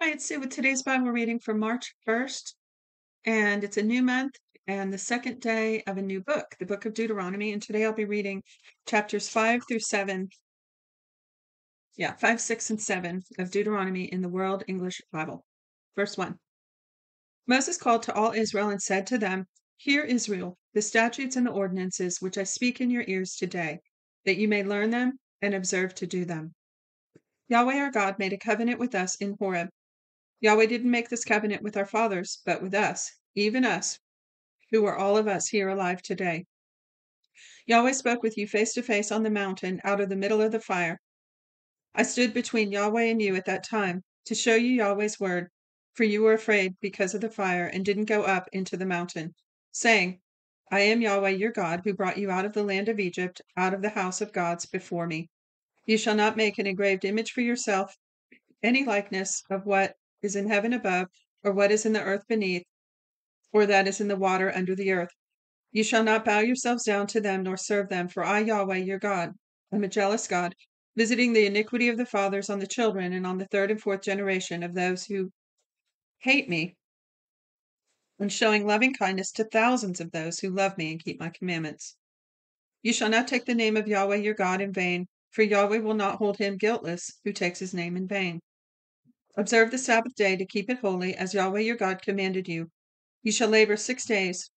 Hi, it's Sue with today's Bible reading for March 1st, and it's a new month and the second day of a new book, the book of Deuteronomy. And today I'll be reading chapters 5 through 7. Yeah, 5, 6, and 7 of Deuteronomy in the World English Bible. Verse 1. Moses called to all Israel and said to them, "Hear, Israel, the statutes and the ordinances which I speak in your ears today, that you may learn them and observe to do them. Yahweh our God made a covenant with us in Horeb. Yahweh didn't make this covenant with our fathers, but with us, even us, who are all of us here alive today. Yahweh spoke with you face to face on the mountain out of the middle of the fire. I stood between Yahweh and you at that time to show you Yahweh's word, for you were afraid because of the fire and didn't go up into the mountain, saying, I am Yahweh your God, who brought you out of the land of Egypt, out of the house of gods before me. You shall not make an engraved image for yourself, any likeness of what is in heaven above, or what is in the earth beneath, or that is in the water under the earth. You shall not bow yourselves down to them nor serve them, for I, Yahweh, your God, am a jealous God, visiting the iniquity of the fathers on the children and on the third and fourth generation of those who hate me, and showing loving kindness to thousands of those who love me and keep my commandments. You shall not take the name of Yahweh your God in vain, for Yahweh will not hold him guiltless who takes his name in vain. Observe the Sabbath day to keep it holy, as Yahweh your God commanded you. You shall labor 6 days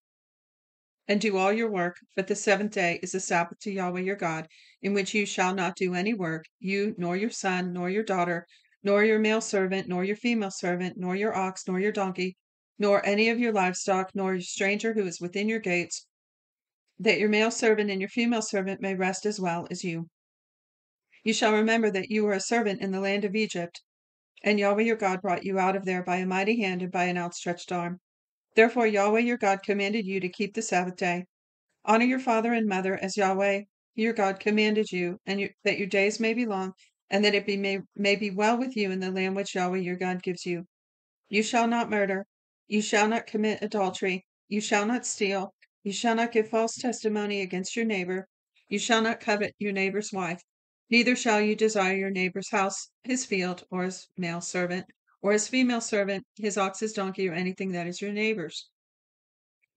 and do all your work, but the seventh day is a Sabbath to Yahweh your God, in which you shall not do any work, you, nor your son, nor your daughter, nor your male servant, nor your female servant, nor your ox, nor your donkey, nor any of your livestock, nor your stranger who is within your gates, that your male servant and your female servant may rest as well as you. You shall remember that you were a servant in the land of Egypt, and Yahweh your God brought you out of there by a mighty hand and by an outstretched arm. Therefore Yahweh your God commanded you to keep the Sabbath day. Honor your father and mother as Yahweh your God commanded you, and that your days may be long, and that may be well with you in the land which Yahweh your God gives you. You shall not murder. You shall not commit adultery. You shall not steal. You shall not give false testimony against your neighbor. You shall not covet your neighbor's wife. Neither shall you desire your neighbor's house, his field, or his male servant, or his female servant, his ox, his donkey, or anything that is your neighbor's.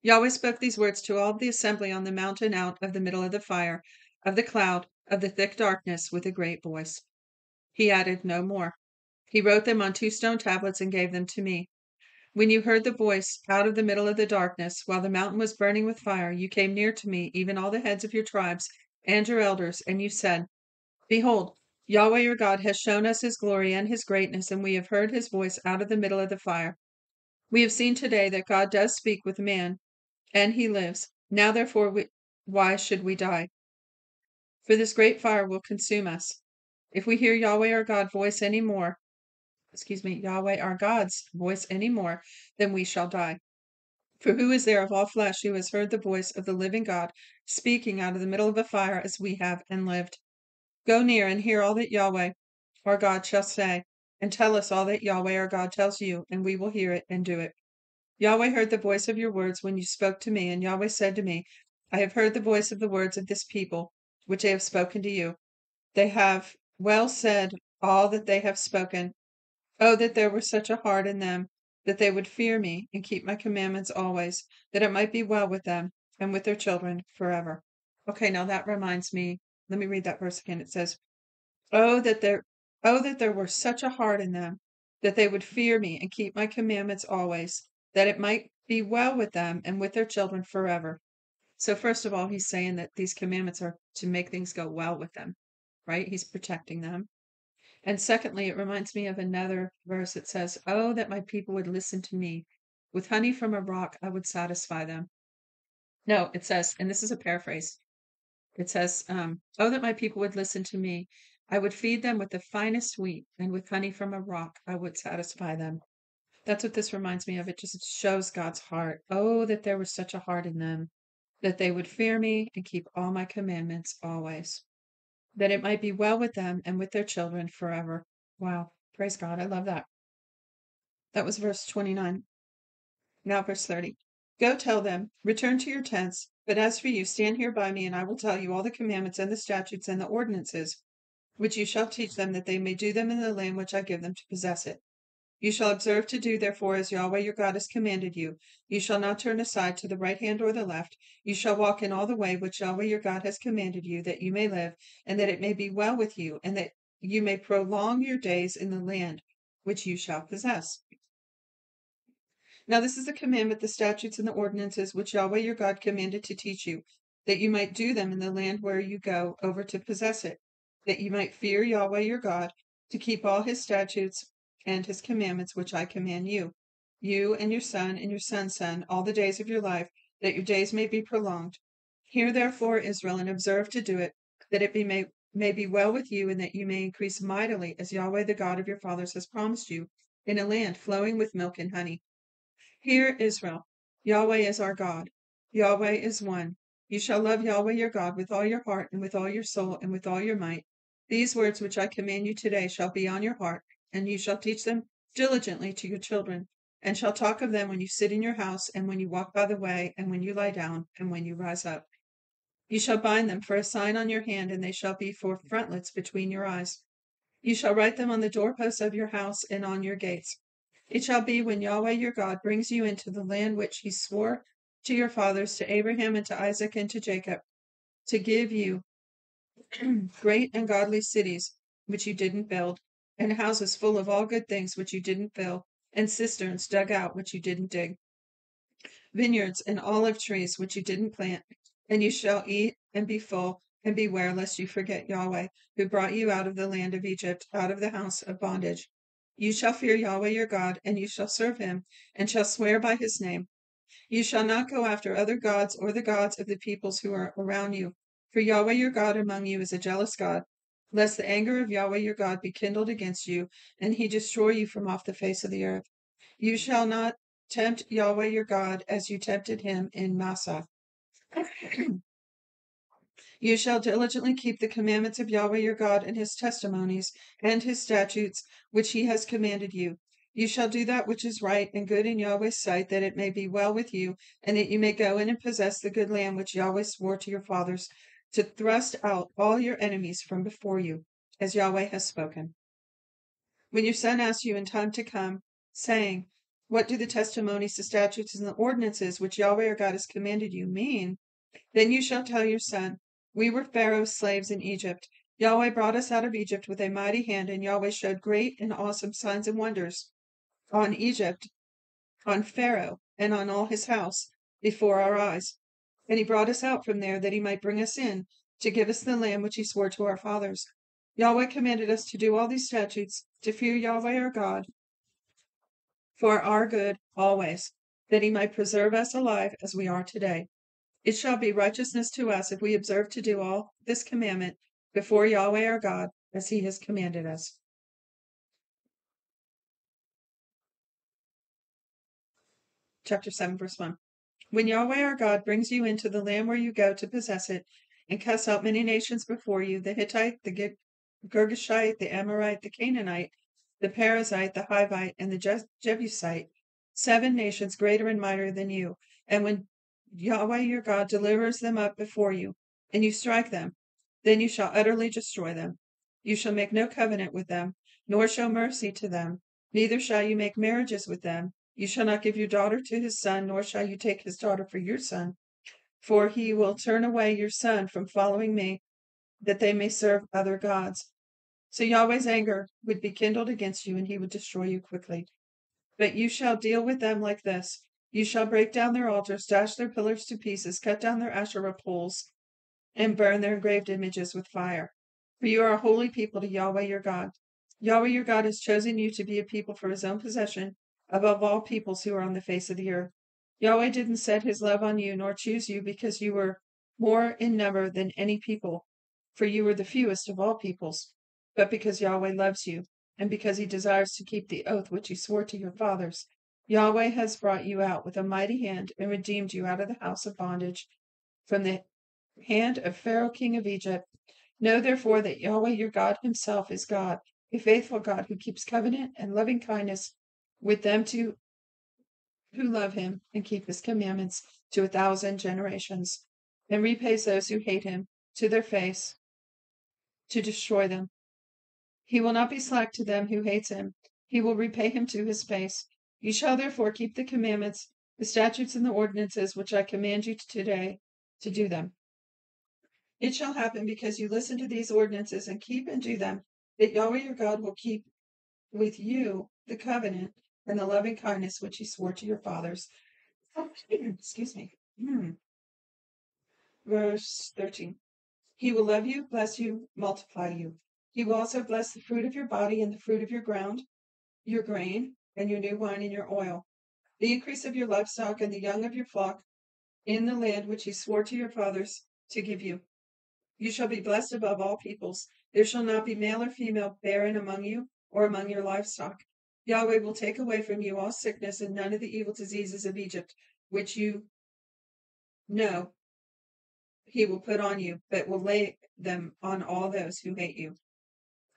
Yahweh spoke these words to all the assembly on the mountain out of the middle of the fire, of the cloud, of the thick darkness, with a great voice. He added no more. He wrote them on 2 stone tablets and gave them to me. When you heard the voice out of the middle of the darkness, while the mountain was burning with fire, you came near to me, even all the heads of your tribes and your elders, and you said, Behold, Yahweh your God has shown us his glory and his greatness, and we have heard his voice out of the middle of the fire. We have seen today that God does speak with man, and he lives. Now therefore why should we die? For this great fire will consume us. If we hear Yahweh our God voice any more, Yahweh our God's voice any more, then we shall die. For who is there of all flesh who has heard the voice of the living God speaking out of the middle of a fire as we have and lived? Go near and hear all that Yahweh our God shall say, and tell us all that Yahweh our God tells you, and we will hear it and do it. Yahweh heard the voice of your words when you spoke to me, and Yahweh said to me, I have heard the voice of the words of this people, which they have spoken to you. They have well said all that they have spoken. Oh, that there were such a heart in them, that they would fear me and keep my commandments always, that it might be well with them and with their children forever. Okay, now that reminds me. Let me read that verse again. It says, Oh, that there, oh, that there were such a heart in them, that they would fear me and keep my commandments always, that it might be well with them and with their children forever. So first of all, he's saying that these commandments are to make things go well with them, right? He's protecting them. And secondly, it reminds me of another verse that says, Oh, that my people would listen to me. With honey from a rock, I would satisfy them. No, it says, and this is a paraphrase, it says, Oh, that my people would listen to me. I would feed them with the finest wheat, and with honey from a rock, I would satisfy them. That's what this reminds me of. It just shows God's heart. Oh, that there was such a heart in them, that they would fear me and keep all my commandments always, that it might be well with them and with their children forever. Wow. Praise God. I love that. That was verse 29. Now, verse 30. Go tell them, return to your tents. But as for you, stand here by me, and I will tell you all the commandments and the statutes and the ordinances, which you shall teach them, that they may do them in the land which I give them to possess it. You shall observe to do therefore as Yahweh your God has commanded you. You shall not turn aside to the right hand or the left. You shall walk in all the way which Yahweh your God has commanded you, that you may live, and that it may be well with you, and that you may prolong your days in the land which you shall possess. Now this is the commandment, the statutes, and the ordinances which Yahweh your God commanded to teach you, that you might do them in the land where you go over to possess it, that you might fear Yahweh your God, to keep all his statutes and his commandments which I command you, you and your son's son, all the days of your life, that your days may be prolonged. Hear therefore, Israel, and observe to do it, that it may be well with you, and that you may increase mightily, as Yahweh the God of your fathers has promised you, in a land flowing with milk and honey. Hear, Israel, Yahweh is our God. Yahweh is one. You shall love Yahweh your God with all your heart and with all your soul and with all your might. These words which I command you today shall be on your heart, and you shall teach them diligently to your children, and shall talk of them when you sit in your house, and when you walk by the way, and when you lie down, and when you rise up. You shall bind them for a sign on your hand, and they shall be for frontlets between your eyes. You shall write them on the doorposts of your house and on your gates. It shall be when Yahweh your God brings you into the land which he swore to your fathers, to Abraham and to Isaac and to Jacob, to give you great and godly cities which you didn't build, and houses full of all good things which you didn't fill, and cisterns dug out which you didn't dig, vineyards and olive trees which you didn't plant, and you shall eat and be full, and beware lest you forget Yahweh, who brought you out of the land of Egypt, out of the house of bondage. You shall fear Yahweh your God, and you shall serve him, and shall swear by his name. You shall not go after other gods or the gods of the peoples who are around you, for Yahweh your God among you is a jealous God, lest the anger of Yahweh your God be kindled against you, and he destroy you from off the face of the earth. You shall not tempt Yahweh your God as you tempted him in Massah. You shall diligently keep the commandments of Yahweh your God and his testimonies and his statutes, which he has commanded you. You shall do that which is right and good in Yahweh's sight, that it may be well with you, and that you may go in and possess the good land which Yahweh swore to your fathers, to thrust out all your enemies from before you, as Yahweh has spoken. When your son asks you in time to come, saying, what do the testimonies, the statutes, and the ordinances which Yahweh your God has commanded you mean? Then you shall tell your son, we were Pharaoh's slaves in Egypt. Yahweh brought us out of Egypt with a mighty hand, and Yahweh showed great and awesome signs and wonders on Egypt, on Pharaoh, and on all his house before our eyes. And he brought us out from there that he might bring us in to give us the land which he swore to our fathers. Yahweh commanded us to do all these statutes, to fear Yahweh our God for our good always, that he might preserve us alive as we are today. It shall be righteousness to us if we observe to do all this commandment before Yahweh our God, as he has commanded us. Chapter 7, verse 1. When Yahweh our God brings you into the land where you go to possess it, and casts out many nations before you, the Hittite, the Girgashite, the Amorite, the Canaanite, the Perizzite, the Hivite, and the Jebusite, 7 nations greater and mightier than you, and when Yahweh your God delivers them up before you, and you strike them, then you shall utterly destroy them. You shall make no covenant with them, nor show mercy to them, neither shall you make marriages with them. You shall not give your daughter to his son, nor shall you take his daughter for your son, for he will turn away your son from following me, that they may serve other gods. So Yahweh's anger would be kindled against you, and he would destroy you quickly. But you shall deal with them like this. You shall break down their altars, dash their pillars to pieces, cut down their Asherah poles, and burn their engraved images with fire. For you are a holy people to Yahweh your God. Yahweh your God has chosen you to be a people for his own possession above all peoples who are on the face of the earth. Yahweh didn't set his love on you, nor choose you because you were more in number than any people, for you were the fewest of all peoples, but because Yahweh loves you, and because he desires to keep the oath which he swore to your fathers. Yahweh has brought you out with a mighty hand and redeemed you out of the house of bondage from the hand of Pharaoh king of Egypt. Know therefore that Yahweh your God himself is God, a faithful God who keeps covenant and loving kindness with them who love him and keep his commandments to 1,000 generations, and repays those who hate him to their face to destroy them. He will not be slack to them who hates him. he will repay him to his face. You shall therefore keep the commandments, the statutes, and the ordinances which I command you today to do them. It shall happen because you listen to these ordinances and keep and do them, that Yahweh your God will keep with you the covenant and the loving kindness which he swore to your fathers. Excuse me. Verse 13. He will love you, bless you, multiply you. He will also bless the fruit of your body and the fruit of your ground, your grain, and your new wine and your oil, the increase of your livestock and the young of your flock in the land which he swore to your fathers to give you. You shall be blessed above all peoples. There shall not be male or female barren among you or among your livestock. Yahweh will take away from you all sickness and none of the evil diseases of Egypt, which you know he will put on you, but will lay them on all those who hate you.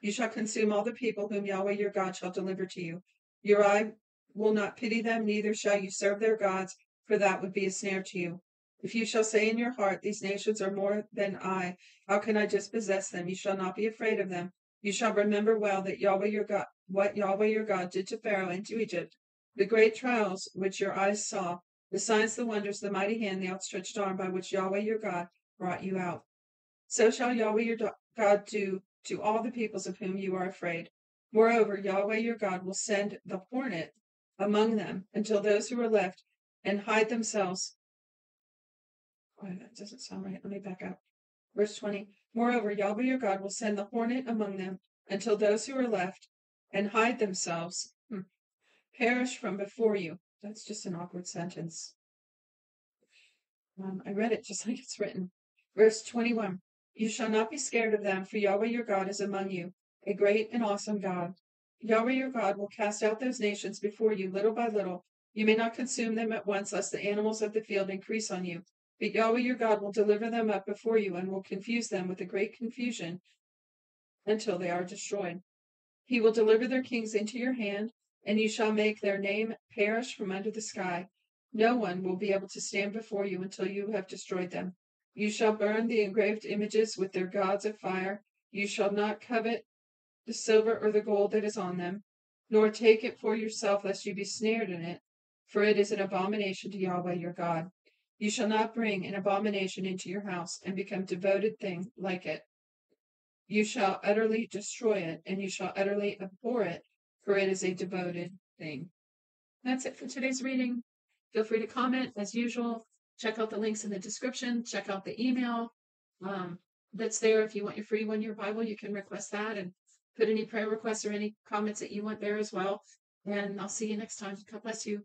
You shall consume all the people whom Yahweh your God shall deliver to you. Your eye will not pity them, neither shall you serve their gods, for that would be a snare to you. If you shall say in your heart, these nations are more than I, how can I dispossess them? You shall not be afraid of them. You shall remember well that Yahweh your God, what Yahweh your God did to Pharaoh and to Egypt, the great trials which your eyes saw, the signs, the wonders, the mighty hand, the outstretched arm by which Yahweh your God brought you out. So shall Yahweh your God do to all the peoples of whom you are afraid. Moreover, Yahweh your God will send the hornet among them until those who are left and hide themselves. Oh, that doesn't sound right. Let me back up. Verse 20. Moreover, Yahweh your God will send the hornet among them until those who are left and hide themselves perish from before you. That's just an awkward sentence. I read it just like it's written. Verse 21. You shall not be scared of them, for Yahweh your God is among you, a great and awesome God. Yahweh your God will cast out those nations before you little by little. You may not consume them at once, lest the animals of the field increase on you. But Yahweh your God will deliver them up before you and will confuse them with a great confusion until they are destroyed. He will deliver their kings into your hand, and you shall make their name perish from under the sky. No one will be able to stand before you until you have destroyed them. You shall burn the engraved images with their gods of fire. You shall not covet the silver or the gold that is on them, nor take it for yourself, lest you be snared in it, for it is an abomination to Yahweh your God. You shall not bring an abomination into your house and become devoted thing like it. You shall utterly destroy it, and you shall utterly abhor it, for it is a devoted thing. That's it for today's reading. Feel free to comment as usual. Check out the links in the description. Check out the email that's there. If you want your free 1-year Bible, you can request that and put any prayer requests or any comments that you want there as well. And I'll see you next time. God bless you.